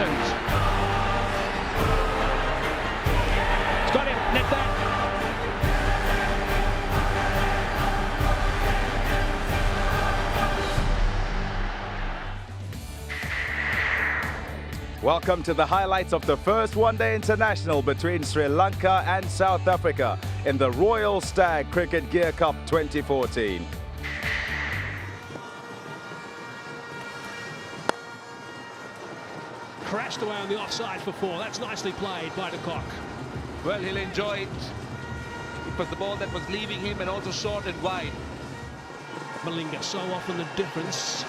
seconds. It's got him, net back. Welcome to the highlights of the first one-day international between Sri Lanka and South Africa in the Royal Stag Cricket Gear Cup 2014. Crashed away on the offside for 4. That's nicely played by de Kock. Well, he'll enjoy it. It was the ball that was leaving him and also short and wide. Malinga, so often the difference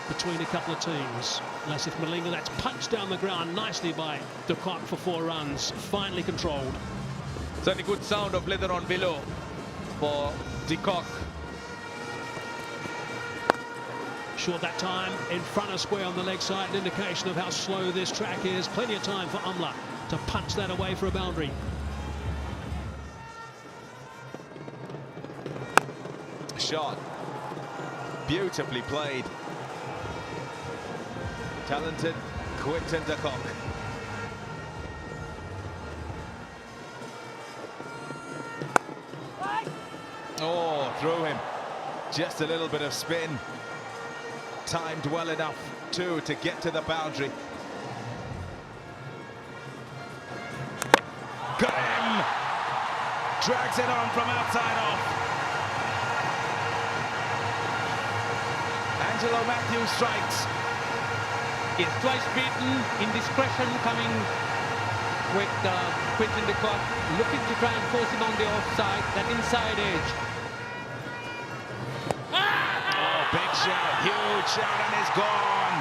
between a couple of teams. Lasith Malinga, that's punched down the ground nicely by de Kock for 4 runs. Finally controlled. Certainly good sound of leather on below for de Kock. Short that time, in front of square on the leg side, an indication of how slow this track is. Plenty of time for Umla to punch that away for a boundary. Shot. Beautifully played. Talented Quinton de Kock. Oh, through him. Just a little bit of spin. Timed well enough, too, to get to the boundary. Got him! Drags it on from outside off. Angelo Matthews strikes. Is twice beaten, indiscretion coming with Quinton de Kock, looking to try and force him on the offside, that inside edge. Oh, big shout, huge shout, and it's gone.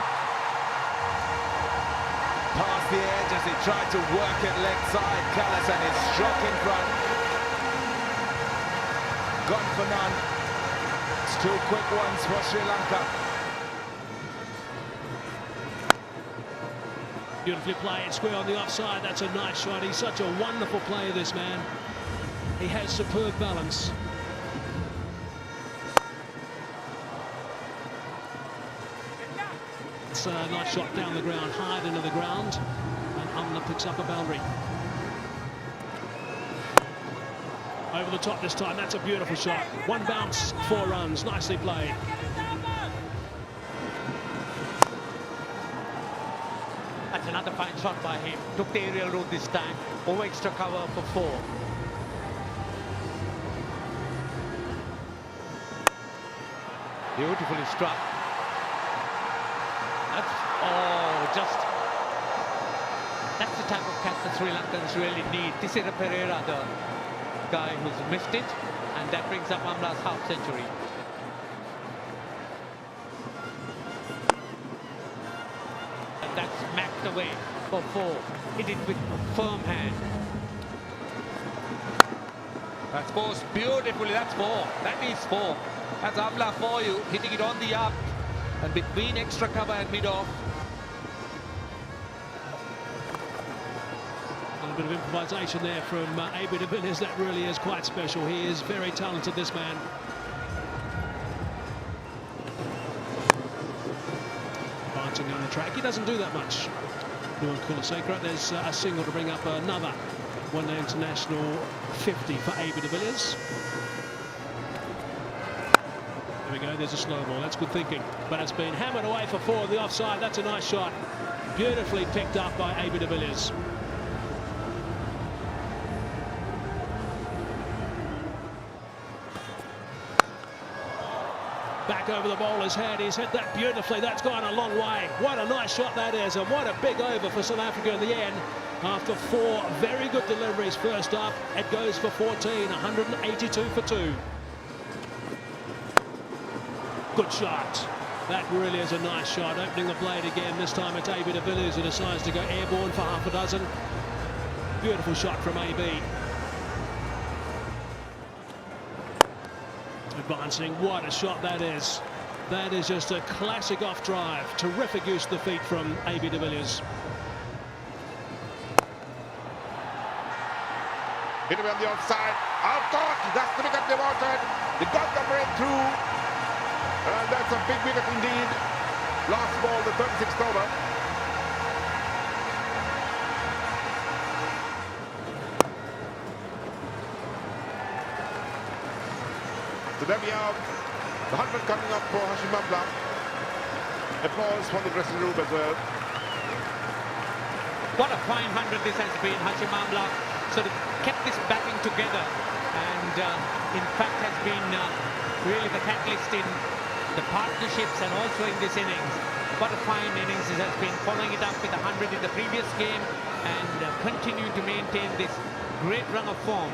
Past the edge as he tried to work it leg side. Callis and his struck in front. Gone for none. It's 2 quick ones for Sri Lanka. Beautifully played, square on the offside. That's a nice shot. He's such a wonderful player, this man. He has superb balance. It's a nice shot down the ground, hard into the ground, and Umla picks up a boundary. Over the top this time. That's a beautiful shot. 1 bounce, 4 runs. Nicely played. That's another fine shot by him. Took the aerial route this time. Over extra cover for 4. Beautifully struck. That's the type of catch the Sri Lankans really need. Tisera Pereira, the guy who's missed it, and that brings up Amla's half century. And that's smacked away for 4. Hit it with firm hand. That's forced beautifully. That's 4. That means 4. That's Amla for you, hitting it on the up and between extra cover and mid-off. A little bit of improvisation there from AB de Villiers. That really is quite special. He is very talented, this man. Advancing down the track. He doesn't do that much. Nuan Kulasekara. There's a single to bring up another one-day international 50 for AB de Villiers. There we go, there's a slow ball. That's good thinking. But it's been hammered away for 4 on the offside. That's a nice shot. Beautifully picked up by AB de Villiers. Back over the bowler's head. He's hit that beautifully. That's gone a long way. What a nice shot that is. And what a big over for South Africa in the end. After 4 very good deliveries first up, it goes for 14. 182 for 2. Good shot. That really is a nice shot. Opening the blade again. This time it's AB de Villiers who decides to go airborne for half a dozen. Beautiful shot from AB. Advancing. What a shot that is. That is just a classic off drive. Terrific use of the feet from AB de Villiers. Hit him on the outside. Out caught. That's the wicket they wanted. They got the breakthrough. And that's a big wicket indeed. Last ball, the 36th over. So there we have the 100 coming up for Hashim Amla. Applause from the dressing room as well. What a fine 100 this has been. Hashim Amla sort of kept this batting together and in fact has been really the catalyst in the partnerships and also in this innings. What a fine innings this has been, following it up with 100 in the previous game and continuing to maintain this great run of form.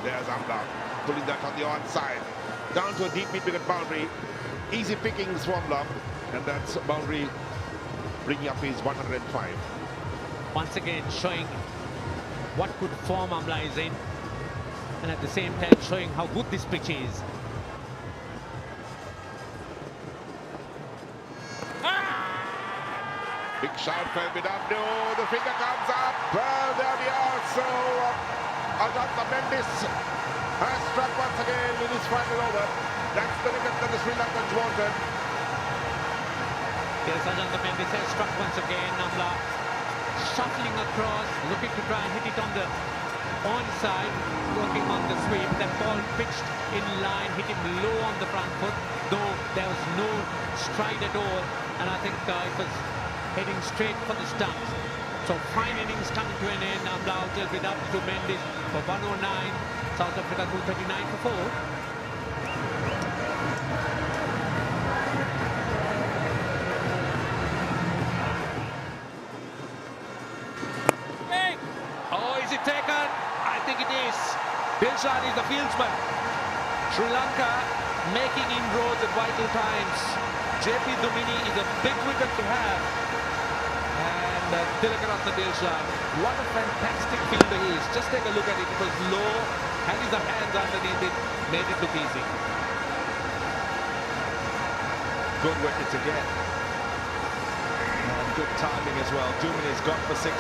There's Amla pulling that on the onside. Down to a deep mid-wicket boundary. Easy pickings for Amla. And that's boundary bringing up his 105. Once again showing what good form Amla is in, and at the same time showing how good this pitch is. Big shout from Midabdo. The finger comes up. Well, there we are. So Ajanta Mendis has struck once again in his final over. That's the wicket that the Sri Lankans wanted. Yes, Ajanta Mendis has struck once again. Amla shuffling across, looking to try and hit it on the onside, working on the sweep. That ball pitched in line, hit him low on the front foot, though there was no stride at all, and I think it was heading straight for the stumps. So fine innings coming to an end. Amla out with up to Mendis for 109. South Africa 239 for 4. Taken, I think it is. Dilshan is the fieldsman. Sri Lanka making inroads at vital times. JP Dumini is a big wicket to have. And Tilakaratne Dilshan, what a fantastic fielder he is. Just take a look at it. It was low, had his hands underneath it, made it look easy. Good wicket again. And good timing as well. Dumini's got for 16.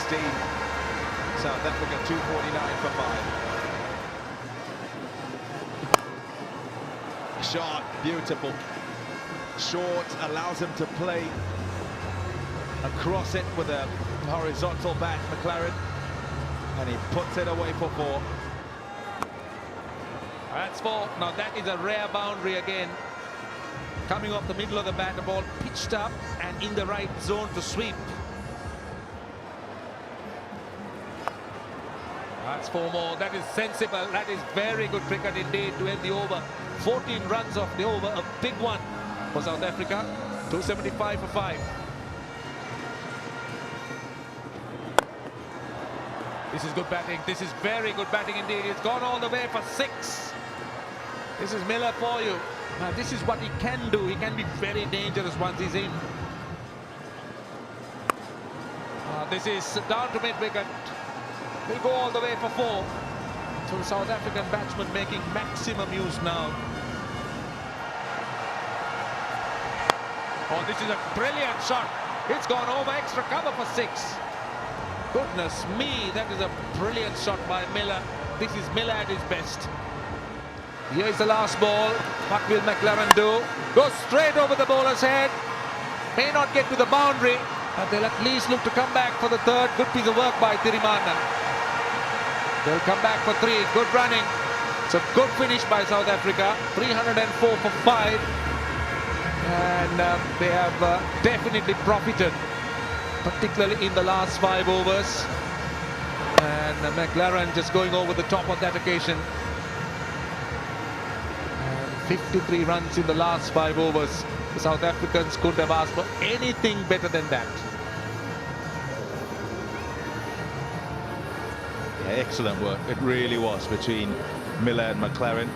South Africa 249 for 5. Shot, beautiful. Short, allows him to play across it with a horizontal bat, McLaren. And he puts it away for 4. That's 4. Now that is a rare boundary again. Coming off the middle of the bat, the ball pitched up and in the right zone to sweep. That's 4 more. That is sensible. That is very good cricket indeed to end the over. 14 runs off the over. A big one for South Africa. 275 for 5. This is good batting. This is very good batting indeed. It's gone all the way for 6. This is Miller for you. Now this is what he can do. He can be very dangerous once he's in. This is down to mid-wicket. Will go all the way for 4. So South African batsman making maximum use now. Oh, this is a brilliant shot. It's gone over extra cover for 6. Goodness me, that is a brilliant shot by Miller. This is Miller at his best. Here's the last ball. What will McLaren do? Goes straight over the bowler's head. May not get to the boundary, but they'll at least look to come back for the 3rd. Good piece of work by Thirumanan. They'll come back for 3. Good running. So good finish by South Africa. 304 for 5. And they have definitely profited, particularly in the last 5 overs. And McLaren just going over the top on that occasion. And 53 runs in the last 5 overs. The South Africans couldn't have asked for anything better than that. Excellent work, it really was, between Miller and McLaren.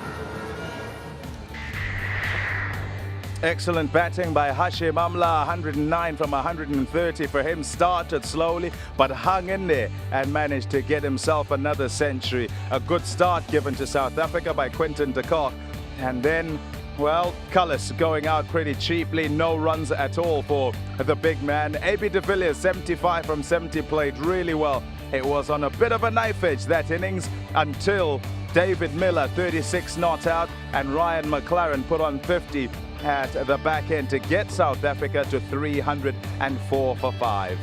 Excellent batting by Hashim Amla, 109 from 130 for him. Started slowly, but hung in there and managed to get himself another century. A good start given to South Africa by Quinton de Kock. And then, well, Cullis going out pretty cheaply. No runs at all for the big man. AB de Villiers, 75 from 70, played really well. It was on a bit of a knife edge, that innings, until David Miller, 36 not out, and Ryan McLaren put on 50 at the back end to get South Africa to 304 for 5.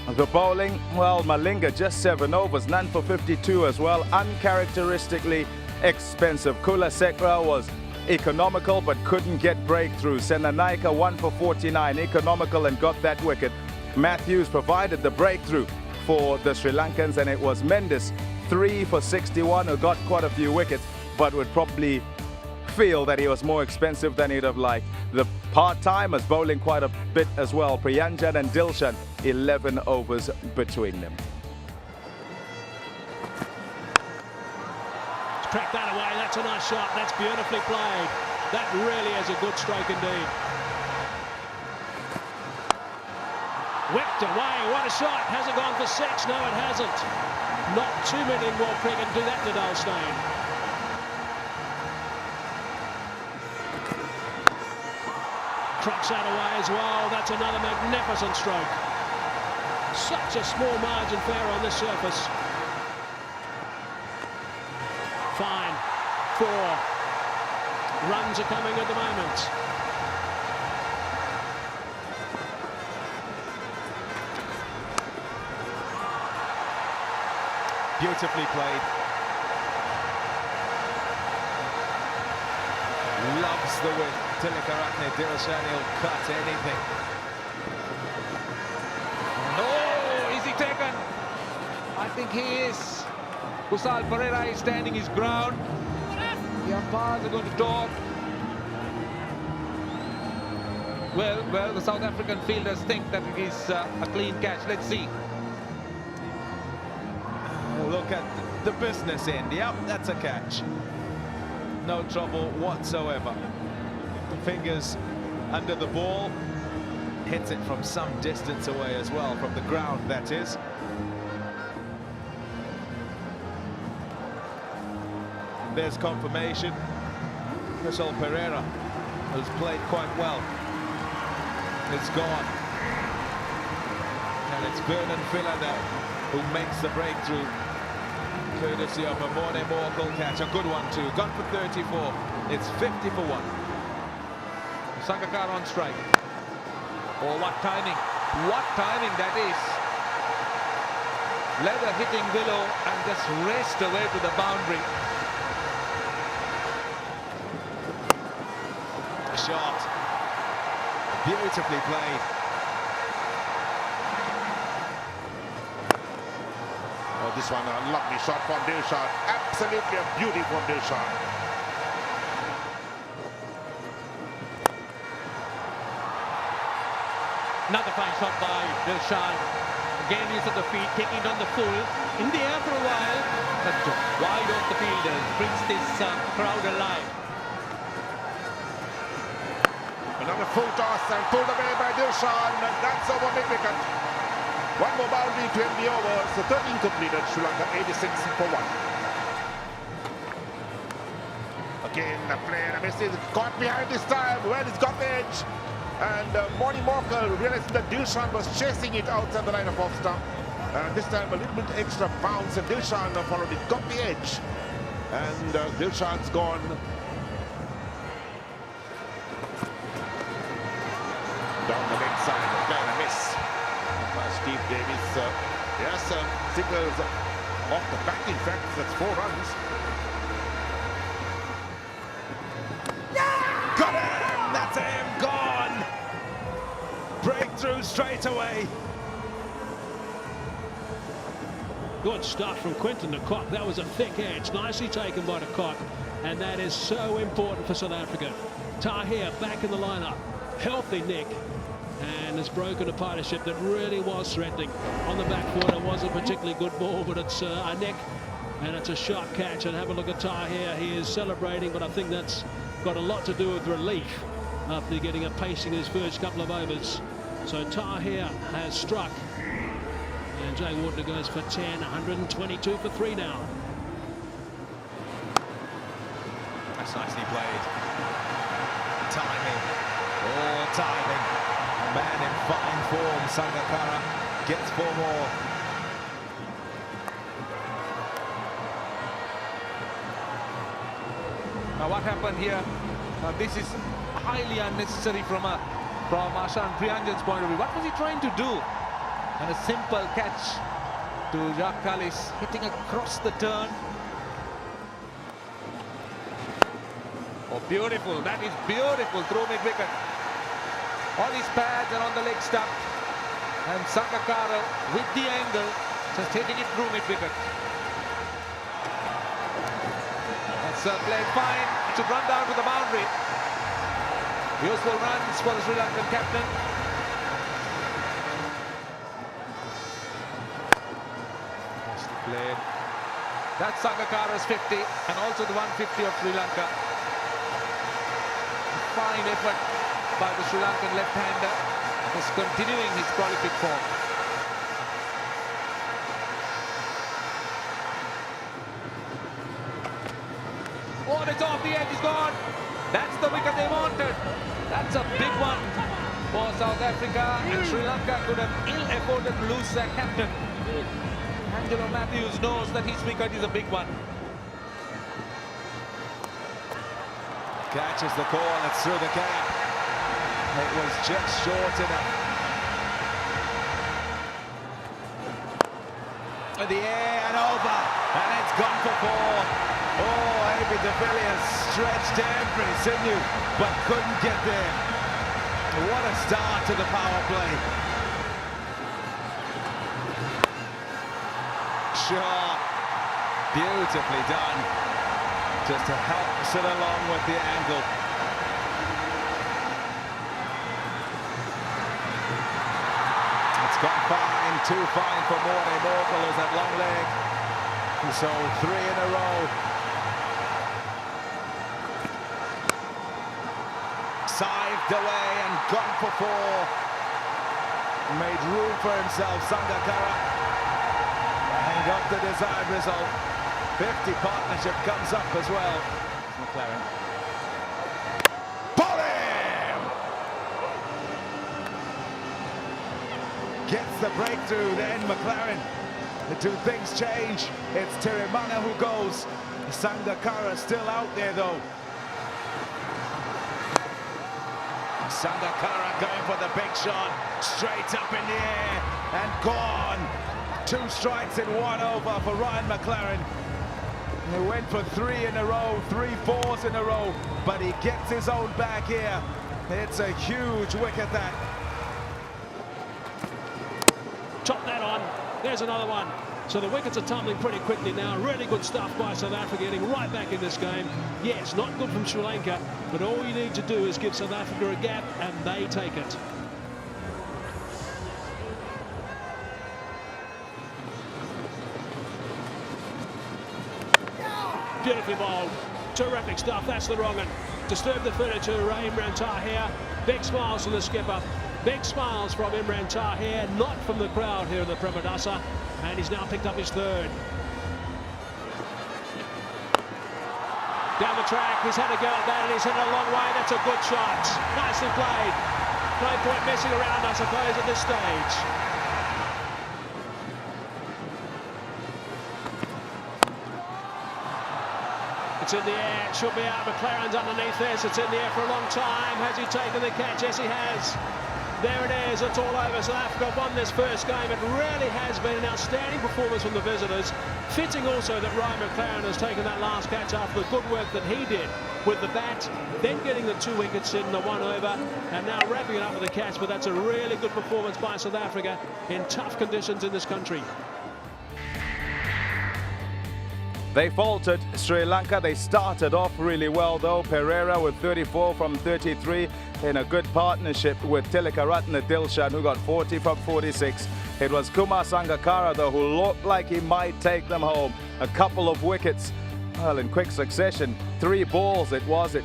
The bowling, well, Malinga just 7 overs, none for 52 as well, uncharacteristically expensive. Kulasekara was economical but couldn't get breakthrough. Senanaika 1 for 49, economical and got that wicket. Matthews provided the breakthrough for the Sri Lankans, and it was Mendes 3 for 61 who got quite a few wickets but would probably feel that he was more expensive than he'd have liked. The part-timers bowling quite a bit as well. Priyanjan and Dilshan, 11 overs between them. Crack that away, that's a nice shot, that's beautifully played. That really is a good stroke indeed. Whipped away, what a shot. Has it gone for 6? No, it hasn't. Not too many in world cricket do that to Dulstein. Crocks that away as well, that's another magnificent stroke. Such a small margin fair on this surface. Fine. 4 runs are coming at the moment. Beautifully played. Loves the win. Tilakaratne Dilshan, he'll cut anything. No, is he taken? I think he is. Kusal Pereira is standing his ground. The umpires are going to talk. Well, the South African fielders think that it is a clean catch. Let's see. Look at the business end. Yep, that's a catch. No trouble whatsoever. Fingers under the ball. Hits it from some distance away as well, from the ground, that is. There's confirmation. Kusal Pereira has played quite well. It's gone. And it's Vernon Philander who makes the breakthrough, courtesy of a Morne Morkel catch. A good one too. Gone for 34. It's 50 for 1. Sangakkara on strike. Oh, what timing. What timing that is. Leather hitting Willow and just raced away to the boundary. Shot. Beautifully played. Oh, this one, a lovely shot from Dilshan. Absolutely a beauty from Dilshan. Another fine shot by Dilshan. Again, use of the feet, taking it on the full. In the air for a while, but wide off the fielders. Brings this crowd alive. Another full toss and pulled away by Dilshan. That's over mid-wicket. One more boundary to end the over. So 13 completed. Sri Lanka 86 for 1. Again, the player, a miss is caught behind this time. Well, it's got the edge. And Morne Morkel realized that Dilshan was chasing it outside the line of off stump. And this time a little bit extra bounce, and Dilshan followed it, got the edge. And Dilshan's gone. Down the leg side, again a miss. Steve Davis, yes, signals off the back. In fact, that's 4 runs. Got him! That's him! Gone! Breakthrough straight away. Good stuff from Quinton de Kock. That was a thick edge, nicely taken by de Kock, and that is so important for South Africa. Tahir back in the lineup, healthy Nick, and has broken a partnership that really was threatening. On the back foot, it was a particularly good ball, but it's a nick, and it's a sharp catch. And have a look at Tahir. He is celebrating, but I think that's got a lot to do with relief after getting a pacing in his first couple of overs. So Tahir has struck, and Jay Warner goes for 10, 122 for 3 now. That's nicely played. Timing. Oh, timing. A man in fine form. Sangakkara gets 4 more. Now what happened here? This is highly unnecessary from Ashan Priyanjan's point of view. What was he trying to do? And a simple catch to Jacques Kallis, hitting across the turn. Oh, beautiful. That is beautiful through mid-wicket. On his pads and on the leg stump. And Sangakkara with the angle, just hitting it through mid-wicket. That's played fine. It should run down to the boundary. Useful runs for the Sri Lankan captain. Nicely played. That's Sangakkara's 50 and also the 150 of Sri Lanka. Fine effort by the Sri Lankan left-hander, is continuing his prolific form. Oh, and it's off the edge, it's gone. That's the wicket they wanted. That's a big one for South Africa, and Sri Lanka could have ill-afforded to lose their captain. Angelo Matthews knows that his wicket is a big one. Catches the call, it's through the gap. It was just short enough. In the air and over, and it's gone for four. Oh, AB de Villiers stretched every sinew, but couldn't get there. What a start to the power play. Sure, beautifully done. Just to help sit along with the angle. It's gone fine, too fine for Morne Morkel, who's at long leg. So 3 in a row. Sived away and gone for 4. Made room for himself, Sangakkara. And got the desired result. 50 partnership comes up as well. McLaren. Pull him! Gets the breakthrough then, McLaren. The two things change. It's Tirimana who goes. Sangakkara still out there though. Sangakkara going for the big shot. Straight up in the air and gone. 2 strikes in 1 over for Ryan McLaren. He went for 3 in a row, 3 fours in a row, but he gets his own back here. It's a huge wicket that. Chop that on. There's another one. So the wickets are tumbling pretty quickly now. Really good stuff by South Africa, getting right back in this game. Yes, not good from Sri Lanka, but all you need to do is give South Africa a gap, and they take it. Beautifully bowled. Terrific stuff. That's the wrong one. Disturb the furniture. Imran Tahir. Big smiles from the skipper. Big smiles from Imran Tahir, not from the crowd here in the Premadasa. And he's now picked up his 3rd. Down the track, he's had a go at that and he's hit it a long way. That's a good shot. Nicely played. No point messing around, I suppose, at this stage. It's in the air, it should be out. McLaren's underneath this. It's in the air for a long time. Has he taken the catch? Yes, he has. There it is, it's all over. South Africa won this first game. It really has been an outstanding performance from the visitors. Fitting also that Ryan McLaren has taken that last catch after the good work that he did with the bat, then getting the 2 wickets in the 1 over, and now wrapping it up with a catch. But that's a really good performance by South Africa in tough conditions in this country. They faltered. Sri Lanka, they started off really well though. Pereira with 34 from 33 in a good partnership with Tilakaratne Dilshan, who got 40 from 46. It was Kumar Sangakkara though who looked like he might take them home. A couple of wickets, well, in quick succession. 3 balls it was.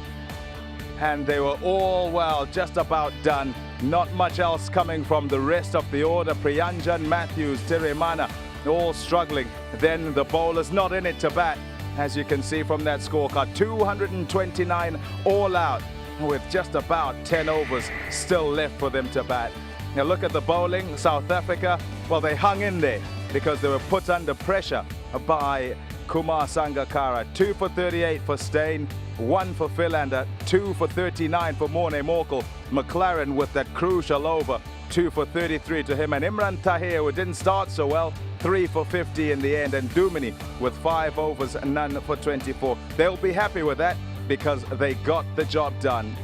And they were all, well, just about done. Not much else coming from the rest of the order. Priyanjan, Matthews, Tirimana, all struggling. Then the bowlers not in it to bat, as you can see from that scorecard. 229 all out, with just about 10 overs still left for them to bat. Now look at the bowling. South Africa, well, they hung in there because they were put under pressure by Kumar Sangakkara. 2 for 38 for Steyn, 1 for Philander, 2 for 39 for Morne Morkel. McLaren with that crucial over 2 for 33 to him. And Imran Tahir, who didn't start so well, 3 for 50 in the end. And Dumini with 5 overs and none for 24. They'll be happy with that because they got the job done.